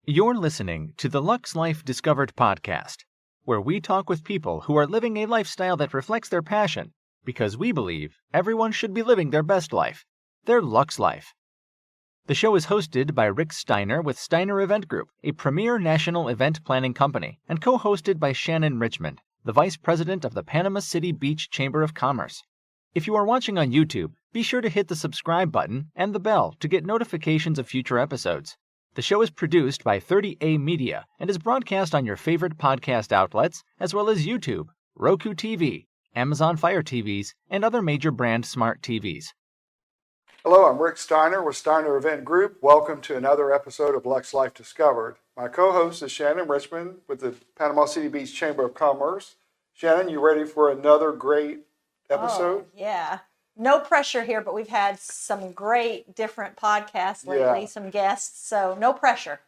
You're listening to the Lux Life Discovered podcast, where we talk with people who are living a lifestyle that reflects their passion, because we believe everyone should be living their best life, their Lux Life. The show is hosted by Rick Steiner with Steiner Event Group, a premier national event planning company, and co-hosted by Shannon Richmond, the Vice President of the Panama City Beach Chamber of Commerce. If you are watching on YouTube, be sure to hit the subscribe button and the bell to get notifications of future episodes. The show is produced by 30A Media and is broadcast on your favorite podcast outlets, as well as YouTube, Roku TV, Amazon Fire TVs, and other major brand smart TVs. Hello, I'm Rick Steiner with Steiner Event Group. Welcome to another episode of Lux Life Discovered. My co-host is Shannon Richmond with the Panama City Beach Chamber of Commerce. Shannon, you ready for another great episode? Oh, yeah. No pressure here, but we've had some great different podcasts lately, some guests, so no pressure.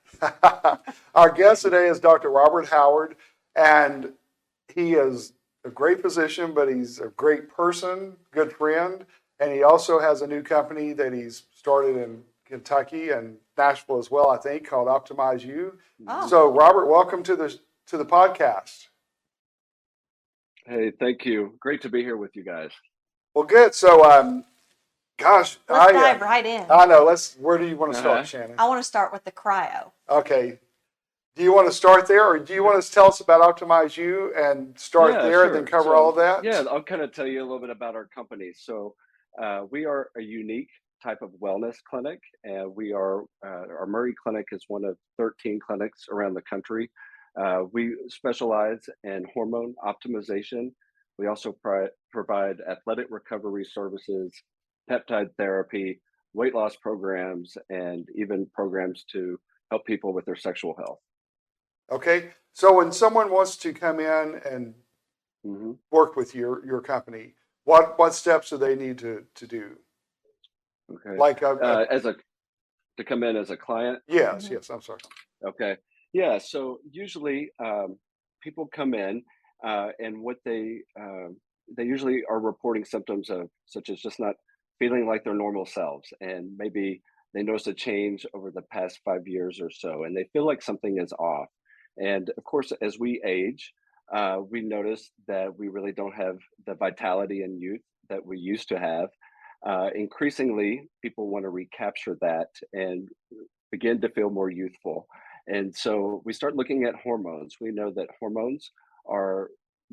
Our guest today is Dr. Robert Howard, and he is a great physician, but he's a great person, good friend, and he also has a new company that he's started in Kentucky and Nashville as well, I think, called Optimize You. Oh. So, Robert, welcome to the podcast. Hey, thank you. Great to be here with you guys. Well, good. So, Let's dive right in. I know. Where do you want to start, Shannon? I want to start with the cryo. Okay. Do you want to start there, or do you want to tell us about Optimize You and start there sure. and then cover all of that? Yeah, I'll kind of tell you a little bit about our company. So we are a unique type of wellness clinic, and we are our Murray Clinic is one of 13 clinics around the country. We specialize in hormone optimization. We also provide athletic recovery services, peptide therapy, weight loss programs, and even programs to help people with their sexual health. Okay. So when someone wants to come in and work with your company, what steps do they need to do? Okay. Like to come in as a client? Yes, I'm sorry. Okay. Yeah. So usually people come in and what they usually are reporting symptoms of, such as just not feeling like their normal selves, and maybe they notice a change over the past 5 years or so, and they feel like something is off. And of course, as we age, we notice that we really don't have the vitality and youth that we used to have. Increasingly, people want to recapture that and begin to feel more youthful. And so we start looking at hormones. We know that hormones are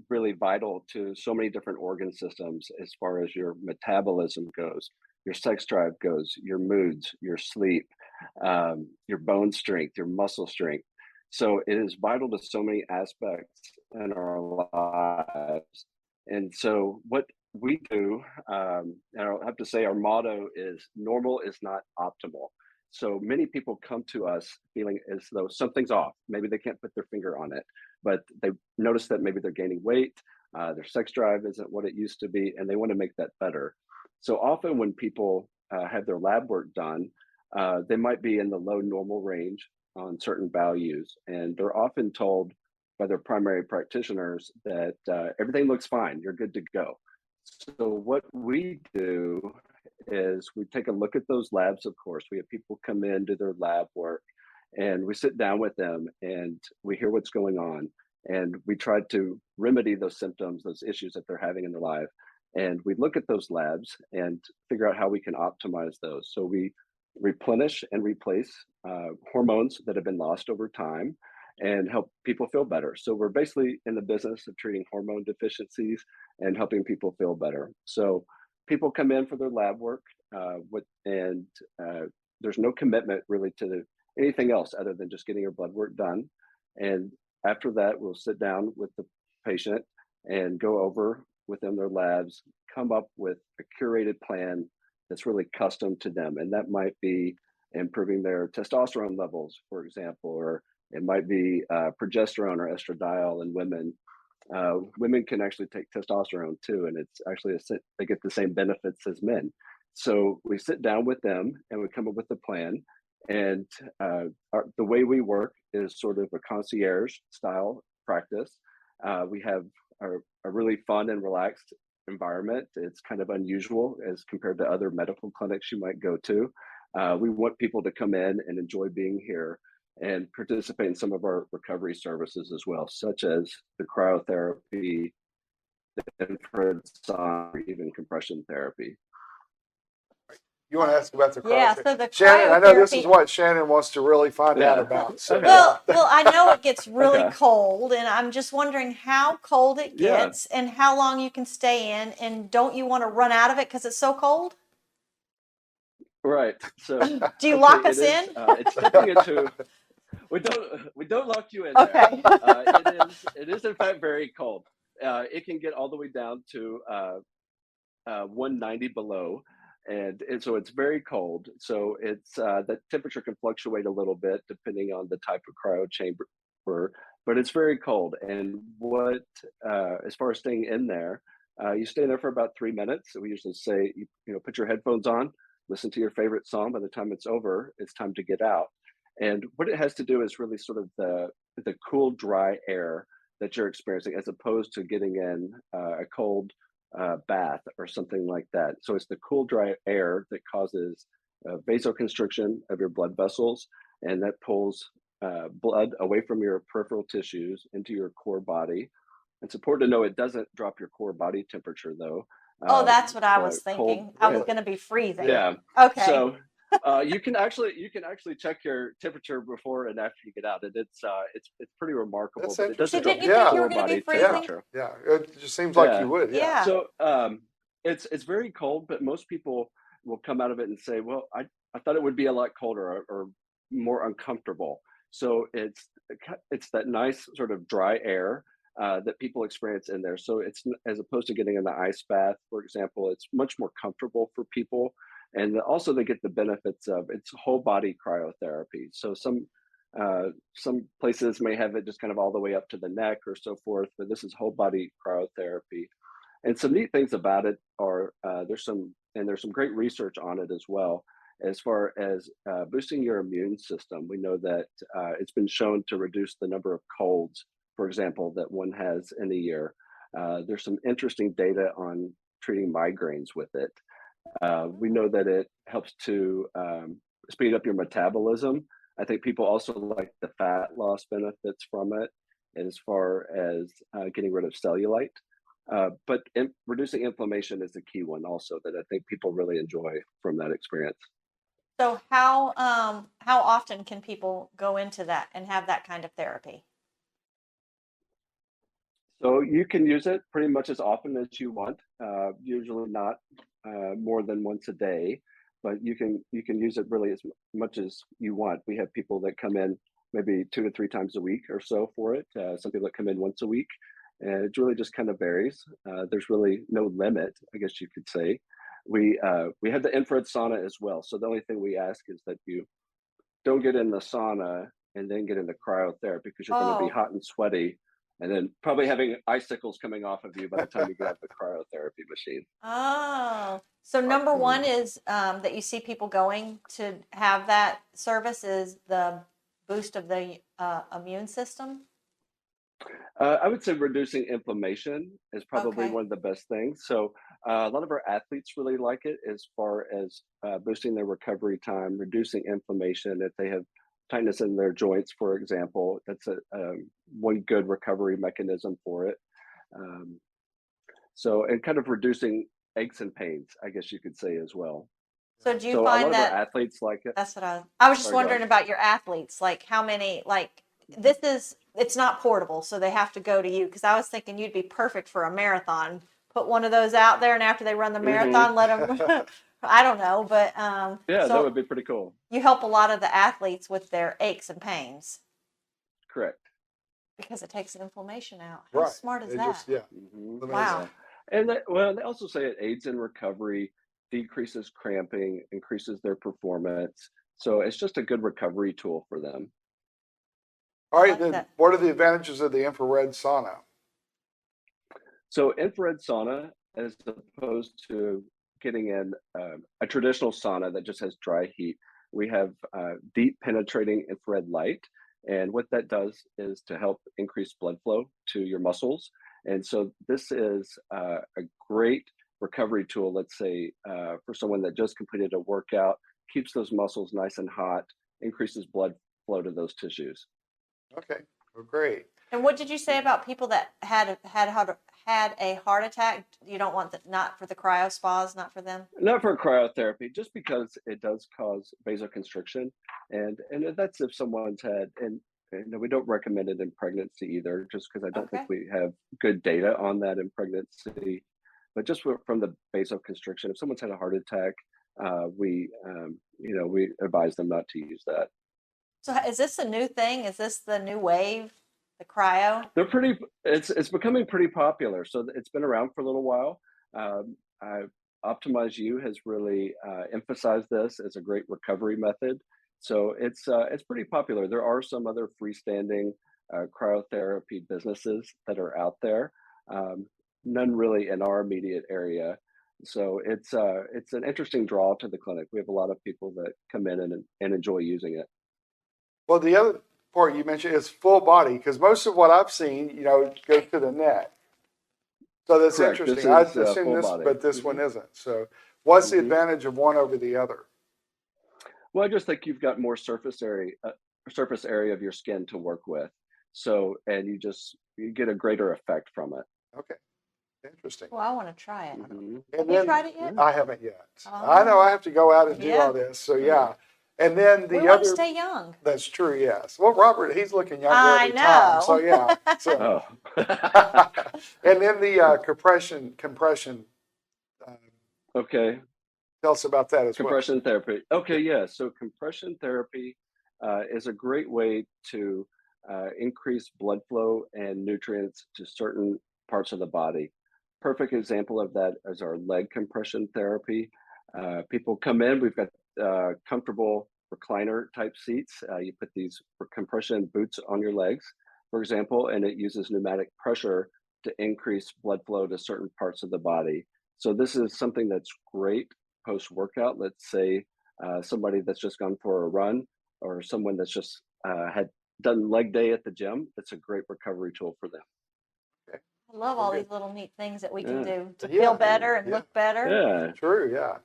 really vital to so many different organ systems as far as your metabolism goes, your sex drive goes, your moods, your sleep, your bone strength, your muscle strength. So it is vital to so many aspects in our lives. And so what we do, and I'll have to say our motto is normal is not optimal. So many people come to us feeling as though something's off. Maybe they can't put their finger on it, but they notice that maybe they're gaining weight, their sex drive isn't what it used to be, and they want to make that better. So often when people have their lab work done, they might be in the low normal range on certain values, and they're often told by their primary practitioners that everything looks fine, you're good to go. So what we do is we take a look at those labs. Of course, we have people come in, do their lab work, and we sit down with them and we hear what's going on, and we try to remedy those symptoms, those issues that they're having in their life. And we look at those labs and figure out how we can optimize those. So we replenish and replace hormones that have been lost over time and help people feel better. So we're basically in the business of treating hormone deficiencies and helping people feel better. So people come in for their lab work, and there's no commitment really to anything else other than just getting your blood work done. And after that, we'll sit down with the patient and go over with them their labs, come up with a curated plan that's really custom to them. And that might be improving their testosterone levels, for example, or it might be progesterone or estradiol in women. Women can actually take testosterone too, and it's actually they get the same benefits as men. So we sit down with them and we come up with a plan. And the way we work is sort of a concierge style practice. We have a really fun and relaxed environment. It's kind of unusual as compared to other medical clinics you might go to. We want people to come in and enjoy being here. and participate in some of our recovery services as well, such as the cryotherapy, the infrared sauna, or even compression therapy. You want to ask about the Yeah, cryotherapy? so the Shannon, I know this is cryotherapy. what Shannon wants to really find out Yeah. about. So. Okay. Well, I know it gets really Okay. cold, and I'm just wondering how cold it Yeah. gets and how long you can stay in, and don't you want to run out of it because it's so cold? Right. So Do you lock us it is, in? it's stepping into, we don't lock you in there. Okay. It is in fact very cold. It can get all the way down to 190 below, and so it's very cold. So it's the temperature can fluctuate a little bit depending on the type of cryo chamber, but it's very cold. And what as far as staying in there, you stay there for about 3 minutes. So we usually say, put your headphones on, listen to your favorite song. By the time it's over, it's time to get out. And what it has to do is really sort of the cool, dry air that you're experiencing, as opposed to getting in a cold bath or something like that. So it's the cool, dry air that causes vasoconstriction of your blood vessels, and that pulls blood away from your peripheral tissues into your core body. It's important to know it doesn't drop your core body temperature, though. Oh, that's what I was The cold, thinking. I was going to be freezing. yeah. Okay. So you can actually check your temperature before and after you get out, and it's pretty remarkable. That's But it doesn't So drop didn't your you think you core were going to be body freezing? temperature. Yeah, it just seems like Yeah. you would. Yeah. Yeah. So it's very cold, but most people will come out of it and say, "Well, I thought it would be a lot colder or more uncomfortable." So it's that nice sort of dry air that people experience in there. So it's, as opposed to getting in the ice bath, for example, it's much more comfortable for people, and also they get the benefits of it's whole body cryotherapy. So some places may have it just kind of all the way up to the neck or so forth, but this is whole body cryotherapy. And some neat things about it are there's some great research on it as well, as far as boosting your immune system. We know that it's been shown to reduce the number of colds, for example, that one has in a year. There's some interesting data on treating migraines with it. We know that it helps to speed up your metabolism. I think people also like the fat loss benefits from it, as far as getting rid of cellulite. But reducing inflammation is the key one also that I think people really enjoy from that experience. So how often can people go into that and have that kind of therapy? So you can use it pretty much as often as you want. Usually not more than once a day, but you can use it really as much as you want. We have people that come in maybe 2 to 3 times a week or so for it. Some people that come in once a week, and it really just kind of varies. There's really no limit, I guess you could say. We have the infrared sauna as well. So the only thing we ask is that you don't get in the sauna and then get into cryotherapy, because you're going to be Oh, hot and sweaty, and then probably having icicles coming off of you by the time you get out the cryotherapy machine. oh. So number one Mhm. is that you see people going to have that service is the boost of the immune system. I would say reducing inflammation is probably Okay. one of the best things. So a lot of our athletes really like it, as far as boosting their recovery time, reducing inflammation. If they have tightness in their joints, for example, that's one good recovery mechanism for it. Um, and kind of reducing aches and pains, I guess you could say as well. So do you So a lot find of our that athletes like it. that's what I was just Sorry, go wondering ahead. about your athletes, like how many, like it's not portable, so they have to go to you because I was thinking you'd be perfect for a marathon. Put one of those out there, and after they run the Hmm. marathon, let them. I don't know, but Yeah, that so would be pretty cool. you help a lot of the athletes with their aches and pains Correct. because it takes the inflammation out. How Right. smart is It that? just, yeah, Hmm. amazing. Wow. Yeah. And well, they also say it aids in recovery, decreases cramping, increases their performance. So it's just a good recovery tool for them. All I right, like then that. what are the advantages of the infrared sauna? So infrared sauna, as opposed to getting in a traditional sauna that just has dry heat, we have deep penetrating infrared light. And what that does is to help increase blood flow to your muscles. And so this is a great recovery tool, let's say, for someone that just completed a workout, keeps those muscles nice and hot, increases blood flow to those tissues. Okay. Well, great. And what did you say about people that had a heart attack? You don't want that, not for the cryo spas, not for them. Not for cryotherapy, just because it does cause vasoconstriction, and that's if someone's had, and we don't recommend it in pregnancy either, just because I don't think Okay. we have good data on that in pregnancy. But just from the vasoconstriction, if someone's had a heart attack, we advise them not to use that. So is this a new thing? Is this the new wave, the cryo? They're pretty. It's becoming pretty popular. So it's been around for a little while. I, Optimize U has really emphasized this as a great recovery method. So it's pretty popular. There are some other freestanding cryotherapy businesses that are out there. Um, None really in our immediate area. So it's an interesting draw to the clinic. We have a lot of people that come in and enjoy using it. Well, the other part you mentioned is full body, because most of what I've seen, goes to the neck. So that's Correct. This interesting. I is assume full this, body. but this one isn't. So what's the Hmm. advantage of one over the other? Well, I just think you've got more surface area of your skin to work with. So, and you get a greater effect from it. Okay, interesting. Well, I want to try it. Hmm. And Have you then tried it yet? Yeah. I haven't yet. I know Oh, I have to go out and do yeah. all this. So Yeah. yeah. And then We the want to other, stay young. that's true, yes. Well, Robert, he's looking younger I every time. So know. yeah. So Oh. and then the compression. Uh, Okay. tell us about that as well. Compression therapy. Yeah. Okay, yeah. So compression therapy is a great way to increase blood flow and nutrients to certain parts of the body. Perfect example of that is our leg compression therapy. People come in, we've got comfortable recliner type seats. You put these compression boots on your legs, for example, and it uses pneumatic pressure to increase blood flow to certain parts of the body. So this is something that's great post workout. Let's say somebody that's just gone for a run, or someone that's just had done leg day at the gym. It's a great recovery tool for them. Okay. I love Well, all good. these little neat things that we can Yeah, do to Yeah. feel better and Yeah. look better. yeah. True. Yeah.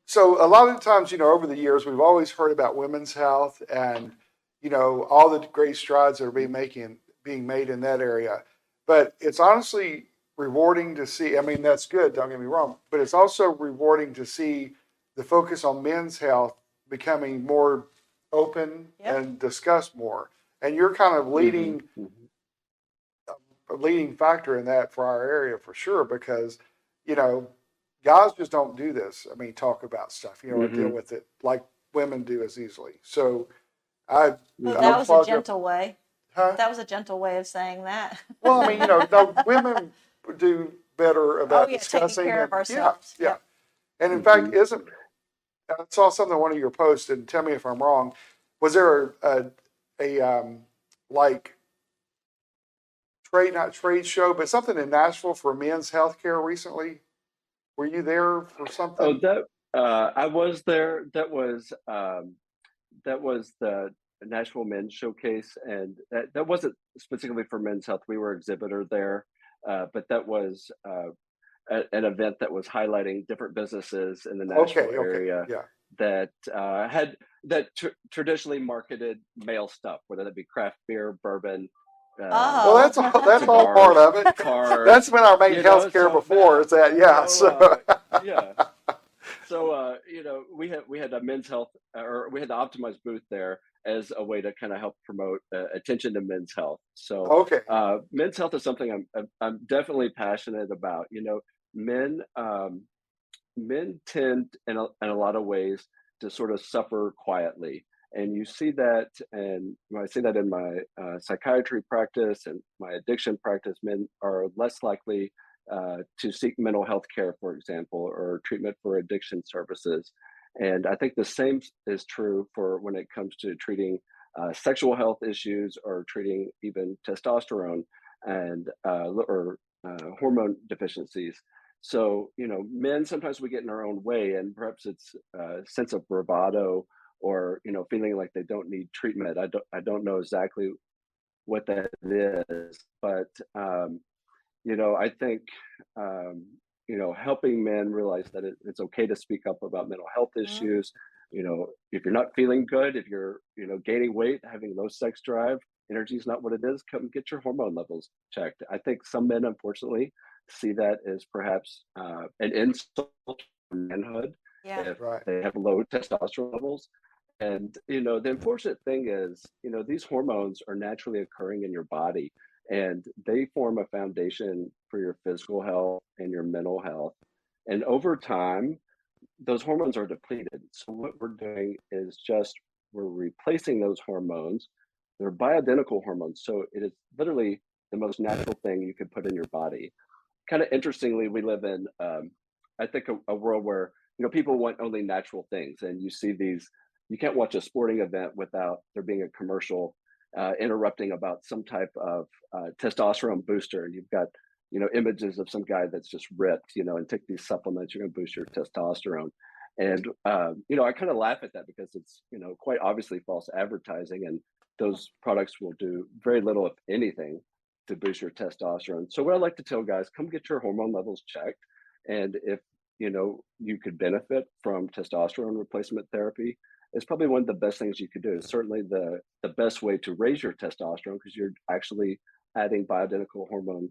So a lot of the times, over the years, we've always heard about women's health and, all the great strides that are being made in that area. But it's honestly rewarding to see. I mean, that's good. Don't get me wrong, but it's also rewarding to see the focus on men's health becoming more open Yep. and discussed more. And you're kind of Hmm. Hmm. a leading factor in that for our area for sure, because, you know, guys just don't do this. I mean, talk about stuff, and deal Hmm. with it like women do as easily. So I, Oh, I that was a applaud you. gentle way. Huh? That was a gentle way of saying that. Well, I mean, no, women do better Oh about yeah, taking discussing care and of ourselves. yeah. Yep. And in Hmm. fact, I saw something on one of your posts, and tell me if I'm wrong. Was there a like not trade show, but something in Nashville for men's healthcare recently? Were you there for Oh, something? that I was there. That was the Nashville Men's Showcase, and that wasn't specifically for Men's Health. We were exhibitor there, but that was an event that was highlighting different businesses in the Nashville Okay, area yeah. that had traditionally marketed male stuff, whether that be craft beer, bourbon, Well, Oh. that's all part cigars, of it. That's cars. been our main health care So before. Is that yeah? So yeah. So we had a men's health, or we had the optimized booth there as a way to kind of help promote attention to men's health. So okay, men's health is something I'm definitely passionate about. Men tend in a lot of ways to sort of suffer quietly, and you see that, and I see that in my psychiatry practice and my addiction practice. Men are less likely to seek mental health care, for example, or treatment for addiction services. And I think the same is true for when it comes to treating sexual health issues, or treating even testosterone and or hormone deficiencies. So, men, sometimes we get in our own way, and perhaps it's a sense of bravado, or, feeling like they don't need treatment. I don't know exactly what that is, but, I think, helping men realize that it's okay to speak up about mental health Mhm. issues, if you're not feeling good, if you're, gaining weight, having low sex drive, energy is not what it is, come get your hormone levels checked. I think some men, unfortunately, see that as perhaps an insult to manhood Yeah. if Right. they have low testosterone levels. And, the unfortunate thing is, these hormones are naturally occurring in your body and they form a foundation for your physical health and your mental health. And over time, those hormones are depleted. So what we're doing is just we're replacing those hormones. They're bioidentical hormones. So it is literally the most natural thing you could put in your body. Kind of interestingly, we live in, I think, a world where, people want only natural things. And you see these, you can't watch a sporting event without there being a commercial interrupting about some type of testosterone booster. And you've got, images of some guy that's just ripped, and take these supplements, you're going to boost your testosterone. And, I kind of laugh at that because it's, quite obviously false advertising. And those products will do very little, if anything, to boost your testosterone. So what I like to tell guys, come get your hormone levels checked. And if, you could benefit from testosterone replacement therapy, it's probably one of the best things you could do. It's certainly the best way to raise your testosterone because you're actually adding bioidentical hormone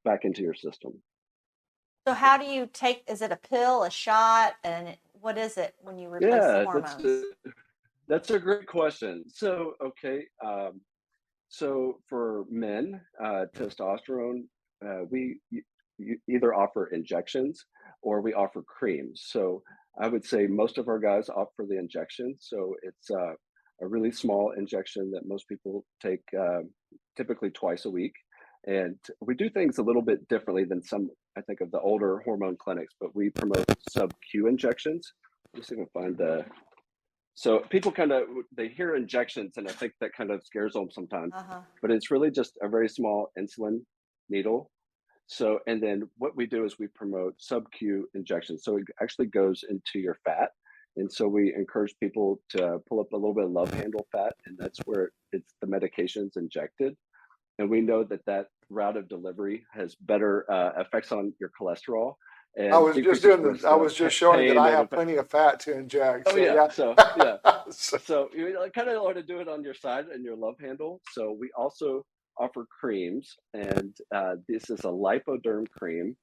back into your system. So how do you take, is it a pill, a shot, and what is it when you replace the Yeah, hormones? that's a great question. So, okay, so for men, testosterone, we either offer injections or we offer creams. So I would say most of our guys opt for the injection. So it's a really small injection that most people take typically twice a week. And we do things a little bit differently than some, I think, of the older hormone clinics, but we promote sub-Q injections. Let me see if I can find the. So people kind of, they hear injections and I think that kind of scares them sometimes, Uh-huh. but it's really just a very small insulin needle. So, and then what we do is we promote sub-Q injections. So it actually goes into your fat. And so we encourage people to pull up a little bit of love handle fat, and that's where it's the medications injected. And we know that that route of delivery has better effects on your cholesterol I and was just decreases doing this. risk I of was just showing that pain I and have plenty of fat to inject. oh So yeah. yeah. So yeah. So- So you kind of want to do it on your side and your love handle. So we also offer creams, and this is a lipoderm cream.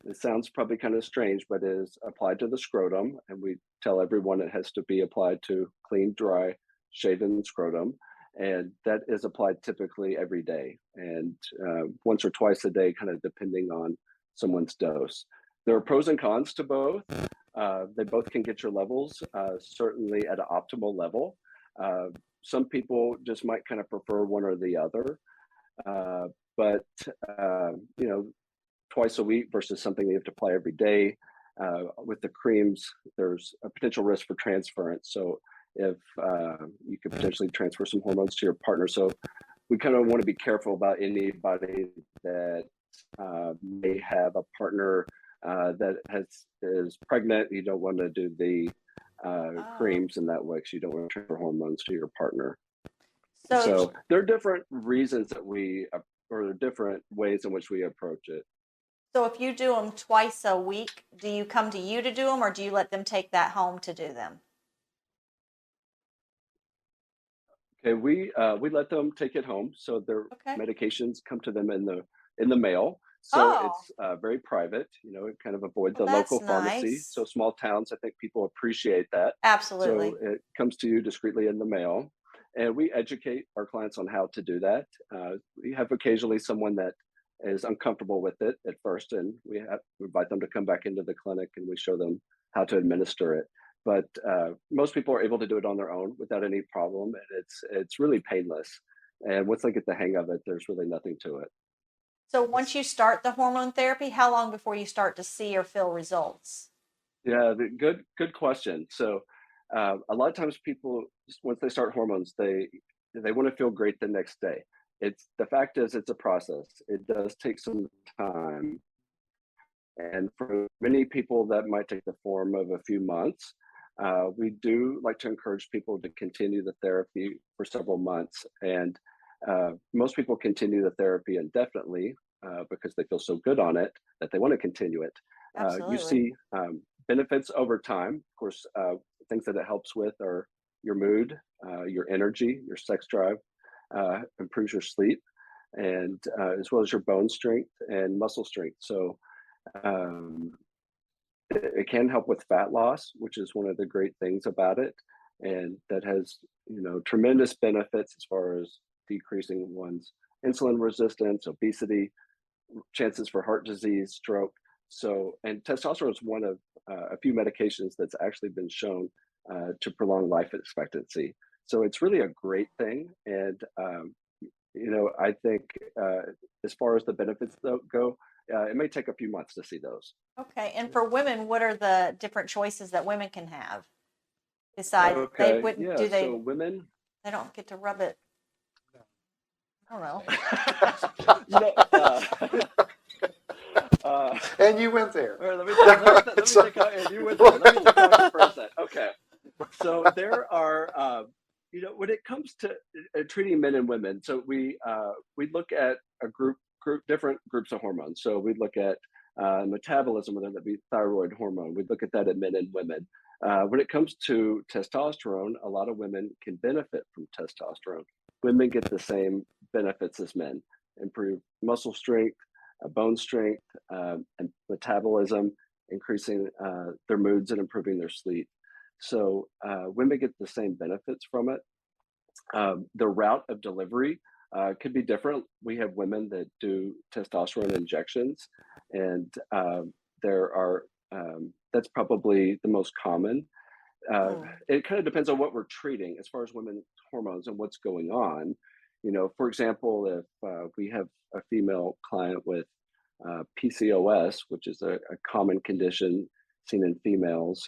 It sounds probably kind of strange, but it is applied to the scrotum, and we tell everyone it has to be applied to clean, dry, shaven scrotum, and that is applied typically every day, and once or twice a day, kind of depending on someone's dose. There are pros and cons to both. They both can get your levels certainly at an optimal level. Uh, some people just might kind of prefer one or the other, uh, but you know, twice a week versus something you have to apply every day. With the creams, there's a potential risk for transference. So if you could potentially transfer some hormones to your partner, so we kind of want to be careful about anybody that may have a partner that is pregnant. You don't want to do the Oh. creams in that way because you don't want to transfer hormones to your partner. So, So there are different reasons that we, or different ways in which we approach it. so if you do them twice a week, do you come to you to do them, or do you let them take that home to do them? Okay, we let them take it home, so their Okay. medications come to them in the mail. So Oh, it's very private. You know, it kind of avoids well, the that's local pharmacy. nice. So small towns, I think people appreciate that. So Absolutely. it comes to you discreetly in the mail, and we educate our clients on how to do that. We have occasionally someone that is uncomfortable with it at first, and we invite them to come back into the clinic, and we show them how to administer it. But most people are able to do it on their own without any problem, and it's really painless. And once they get the hang of it, there's really nothing to it. So once you start the hormone therapy, how long before you start to see or feel results? Yeah, good question. So a lot of times people, once they start hormones, they want to feel great the next day. It's the fact is it's a process. It does take some time, and for many people that might take the form of a few months. We do like to encourage people to continue the therapy for several months, and most people continue the therapy indefinitely because they feel so good on it that they want to continue it. You Absolutely. see benefits over time. Of course, things that it helps with are your mood, your energy, your sex drive, improves your sleep, and as well as your bone strength and muscle strength. So um, it can help with fat loss, which is one of the great things about it, and that has tremendous benefits as far as decreasing one's insulin resistance, obesity, chances for heart disease, stroke. So, and testosterone is one of a few medications that's actually been shown to prolong life expectancy. So it's really a great thing, and I think as far as the benefits go, it may take a few months to see those. Okay. And for women, what are the different choices that women can have besides they Okay, wouldn't yeah. do So they women, they don't get to rub it? I don't know. you know, uh, And you went there. all right, let me So- take out, and you went there. Let me take out your first set. Okay. So there are, when it comes to treating men and women, so we look at a different groups of hormones. So we look at metabolism, whether that be thyroid hormone. We look at that in men and women. When it comes to testosterone, a lot of women can benefit from testosterone. Women get the same benefits as men: improve muscle strength, bone strength, and metabolism, increasing their moods and improving their sleep. So women get the same benefits from it. The route of delivery could be different. We have women that do testosterone injections, and there are that's probably the most common. Hmm. It kind of depends on what we're treating as far as women's hormones and what's going on. For example, if we have a female client with PCOS, which is a common condition seen in females,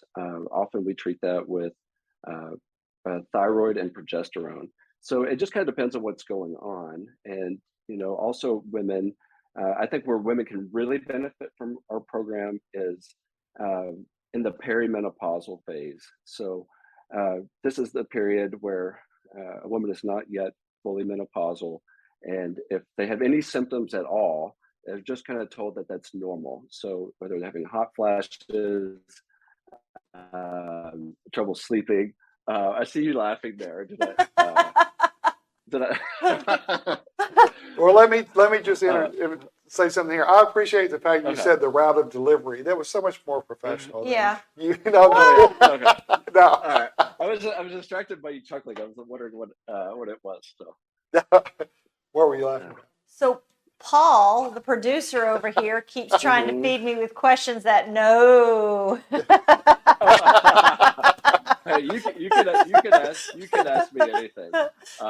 often we treat that with uh, thyroid and progesterone. So it just kind of depends on what's going on. And, also women, I think where women can really benefit from our program is in the perimenopausal phase. So this is the period where a woman is not yet fully menopausal. And if they have any symptoms at all, they're just kind of told that that's normal. So whether they're having hot flashes, trouble sleeping. I see you laughing there. Did I? Well, let me just Uh, say something here. I appreciate the fact you okay. said the route of delivery. That was so much more professional. than Yeah. You know. Oh, yeah. Okay. No. All right. I was distracted by you chuckling. I was wondering what it was. So. What were you laughing at? So Paul, the producer over here, keeps trying to Mhm. feed me with questions that no. Hey, you can ask me anything.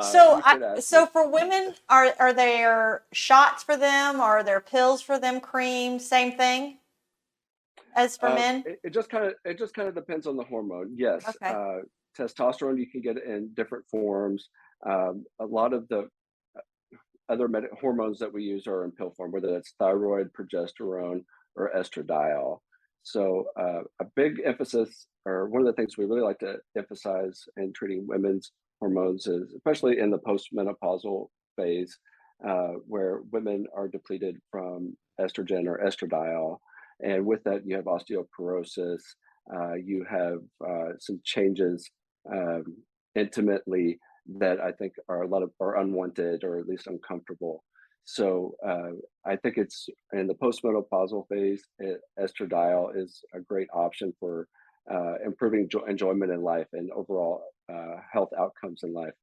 So You can ask so me. for women, are there shots for them? Are there pills for them? Cream, same thing as for men? It just kind of depends on the hormone. Yes, Okay. testosterone you can get in different forms. A lot of the other hormones that we use are in pill form, whether that's thyroid, progesterone, or estradiol. So a big emphasis, or one of the things we really like to emphasize in treating women's hormones is, especially in the postmenopausal phase, where women are depleted from estrogen or estradiol. And with that, you have osteoporosis, you have some changes um, intimately that I think are are unwanted or at least uncomfortable. So I think it's in the postmenopausal phase. Estradiol is a great option for improving enjoyment in life and overall health outcomes in life.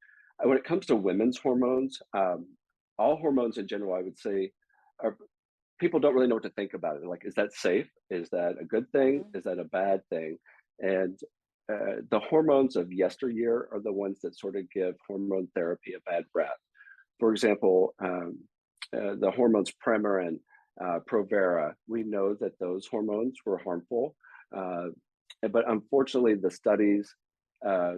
When it comes to women's hormones, all hormones in general, I would say, are people don't really know what to think about it. Like, is that safe? Is that a good thing? Mhm. Is that a bad thing? And the hormones of yesteryear are the ones that sort of give hormone therapy a bad rap. For example, the hormones Premarin, Provera, we know that those hormones were harmful. Uh, but unfortunately, the studies uh,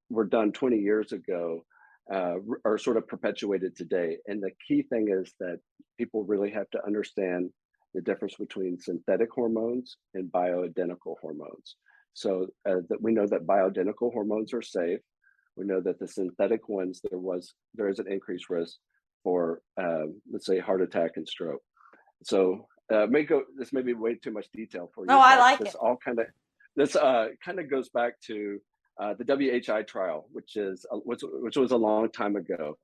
were done 20 years ago are sort of perpetuated today. And the key thing is that people really have to understand the difference between synthetic hormones and bioidentical hormones. So that we know that bioidentical hormones are safe. We know that the synthetic ones, there is an increased risk for, let's say, heart attack and stroke. So this may be way too much detail for No, you, I but like this it. all kind of This kind of goes back to the WHI trial, which was a long time ago,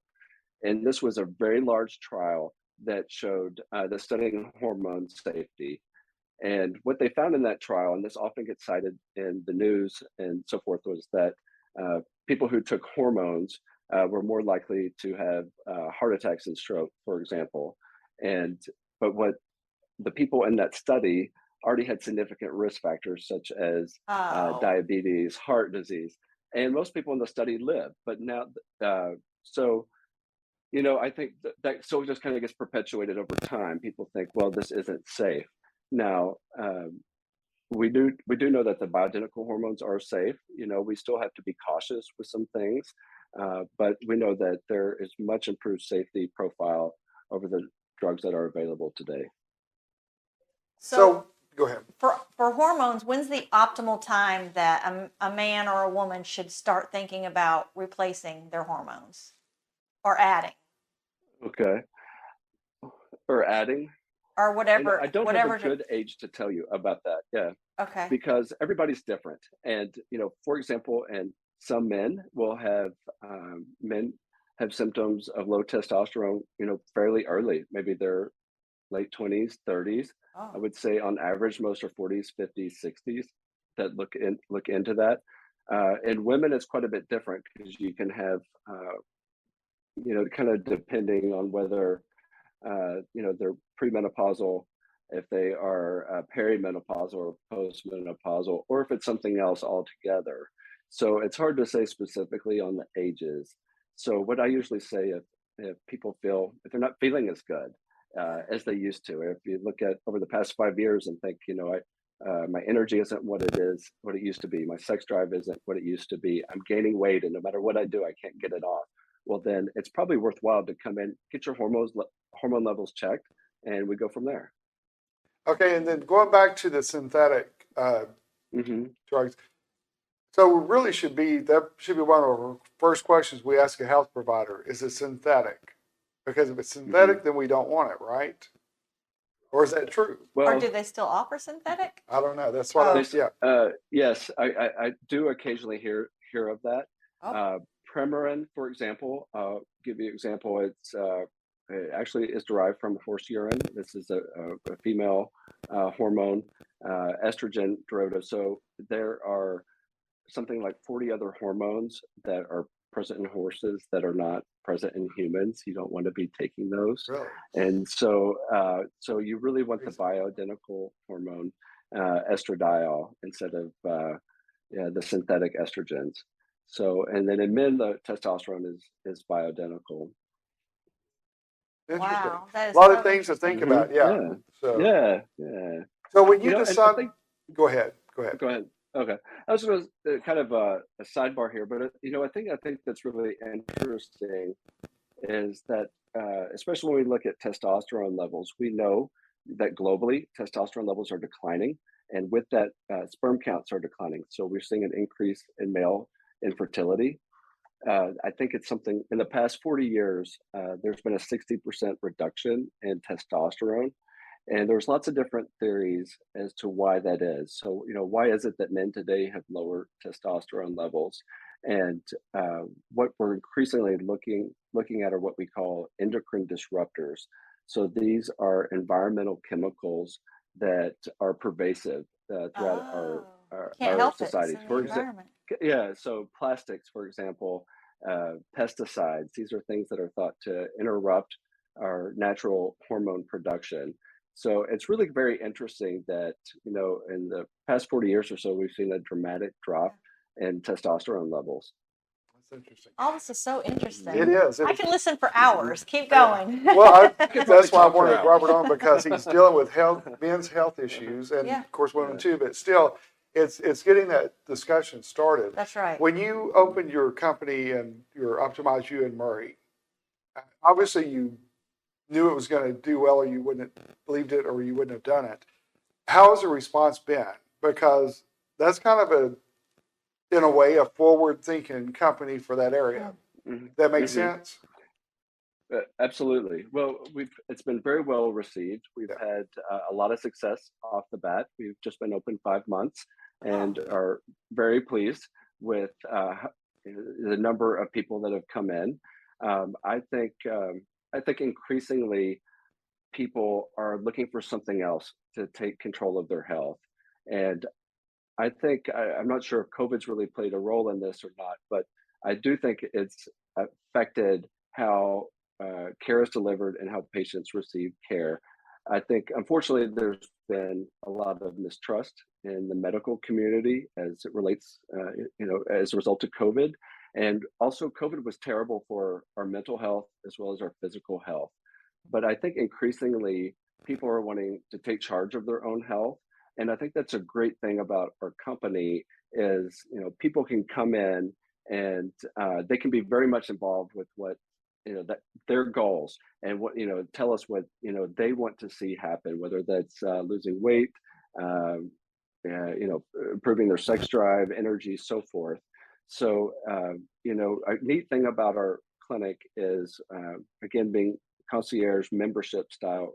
and this was a very large trial that showed the studying hormone safety. And what they found in that trial, and this often gets cited in the news and so forth, was that people who took hormones were more likely to have heart attacks and stroke, for example. And but what the people in that study already had significant risk factors such as Oh, diabetes, heart disease, and most people in the study live. But now, so I think that so it just kind of gets perpetuated over time. People think, well, this isn't safe. Now, we do know that the bioidentical hormones are safe. We still have to be cautious with some things, but we know that there is much improved safety profile over the drugs that are available today. so So go ahead. for hormones, when's the optimal time that a man or a woman should start thinking about replacing their hormones or adding Okay, or adding, or I don't have a whatever? good age to tell you about that. Yeah, Okay. because everybody's different, and for example, and some men have symptoms of low testosterone, fairly early. Maybe they're late 20s, 30s. I Oh, would say on average, most are 40s, 50s, 60s that look into that. And women, it's quite a bit different because you can have, kind of depending on whether, they're premenopausal, if they are perimenopausal or postmenopausal, or if it's something else altogether. So it's hard to say specifically on the ages. So what I usually say, if people feel, if they're not feeling as good yeah. as they used to, if you look at over the past 5 years and think, my energy isn't what it used to be. My sex drive isn't what it used to be. I'm gaining weight, and no matter what I do, I can't get it off. Well, then it's probably worthwhile to come in, get your hormone levels checked, and we go from there. Okay, and then going back to the synthetic Hmm. drugs. So it really that should be one of our first questions we ask a health provider. Is it synthetic? Because if it's Hmm. synthetic, then we don't want it, right? Or is that true? Or Well, do they still offer synthetic? I don't know. That's what Oh, yeah. yes, I do occasionally hear of that. oh, Uh, Premarin, for example, give you an example. It actually is derived from horse urine. This is a female hormone, estrogen derivative. So there are something like 40 other hormones that are present in horses that are not present in humans. You don't want to be taking those. Really? And so you really want the Crazy. bioidentical hormone, estradiol, instead of yeah, the synthetic estrogens. So, and then in men, the testosterone is bioidentical. Interesting. wow, that A is lot of so things to think interesting. about. Yeah. Yeah, So, yeah, yeah. so when you And I decide, think, go ahead. Go ahead. go ahead. Okay, I was going to kind of a sidebar here, but I think that's really interesting is that, especially when we look at testosterone levels, we know that globally testosterone levels are declining, and with that, sperm counts are declining. So we're seeing an increase in male infertility. I think it's something in the past 40 years, there's been a 60% reduction in testosterone. And there's lots of different theories as to why that is. So, why is it that men today have lower testosterone levels? And what we're increasingly looking at are what we call endocrine disruptors. So these are environmental chemicals that are pervasive throughout Oh, can't our help it. It's societies. in the For example, environment. yeah, so plastics, for example, pesticides, these are things that are thought to interrupt our natural hormone production. So it's really very interesting that, in the past 40 years or so, we've seen a dramatic Yeah. drop in testosterone levels. That's interesting. All this is so It interesting. is. I can listen for Hmm. hours. Keep Yeah. going. Well, I could probably that's why I talk for wanted hours. Robert on because he's dealing with men's health issues, and Yeah, of course women Yeah. too. But still, it's getting that discussion started. that's right. When you opened your company and your Optimize You and Murray, obviously you knew it was going to do well, or you wouldn't have believed it, or you wouldn't have done it. How has the response been? Because that's kind of in a way, a forward-thinking company for that area. Hmm. That makes Hmm. sense. Absolutely. Well, it's been very well received. We've Yeah. had a lot of success off the bat. We've just been open 5 months, and are very pleased with the number of people that have come in. I think increasingly people are looking for something else to take control of their health. And I'm not sure if COVID's really played a role in this or not, but I do think it's affected how care is delivered and how patients receive care. I think, unfortunately, there's been a lot of mistrust in the medical community as it relates, as a result of COVID. And also, COVID was terrible for our mental health as well as our physical health. But I think increasingly people are wanting to take charge of their own health. And I think that's a great thing about our company is, people can come in and they can be very much involved with what, that their goals and what, tell us what, they want to see happen, whether that's losing weight, um, improving their sex drive, energy, so forth. So, a neat thing about our clinic is, again, being concierge membership style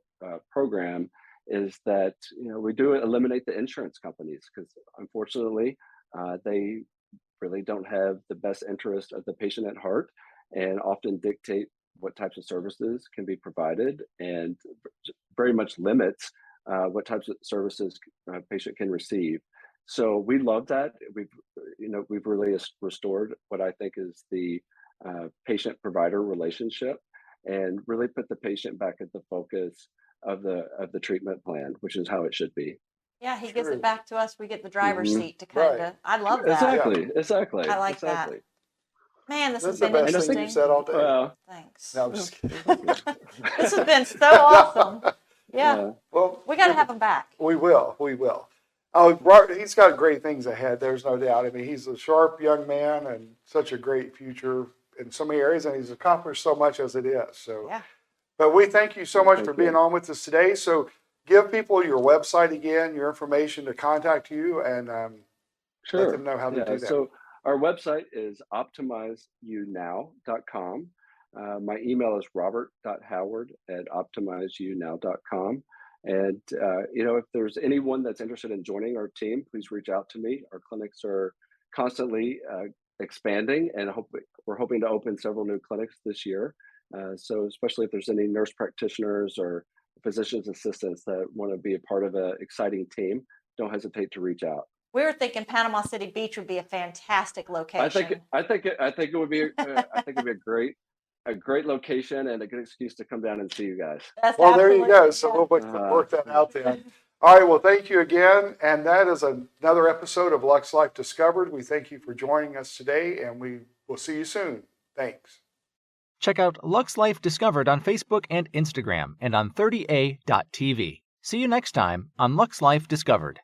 program is that, we do eliminate the insurance companies because unfortunately they really don't have the best interest of the patient at heart and often dictate what types of services can be provided and very much limits what types of services a patient can receive. So we love that. We've really restored what I think is the patient provider relationship and really put the patient back at the focus of the treatment plan, which is how it should be. Yeah, he gives True. it back to us. We get the driver's Mhm. seat to kind Right. of, I love that. Exactly. I like that. Exactly. Man, this That's has the been best thing interesting. you've said all day. Well, Thanks. No, I'm just kidding. This has been so awesome. Yeah, yeah. Well, we got to have him back. we will. We will. Oh, Robert, he's got great things ahead. There's no doubt. I mean, he's a sharp young man and such a great future in so many areas, and he's accomplished so much as it is. So, Yeah. but we thank you so much Thank for being you. on with us today. So, give people your website again, your information to contact you, and let Sure. them know how to Yeah. do that. So our website is optimizeyounow.com. My email is robert.howard@optimizeyounow.com. And, if there's anyone that's interested in joining our team, please reach out to me. Our clinics are constantly expanding and we're hoping to open several new clinics this year. So especially if there's any nurse practitioners or physician's assistants that want to be a part of an exciting team, don't hesitate to reach out. We were thinking Panama City Beach would be a fantastic location. I think it would be a great location and a good excuse to come down and see you guys. That's Well, there you absolutely, go. So yeah. we'll work that out then. All right. Well, thank you again. And that is another episode of Lux Life Discovered. We thank you for joining us today, and we will see you soon. Thanks. Check out Lux Life Discovered on Facebook and Instagram and on 30a.tv. See you next time on Lux Life Discovered.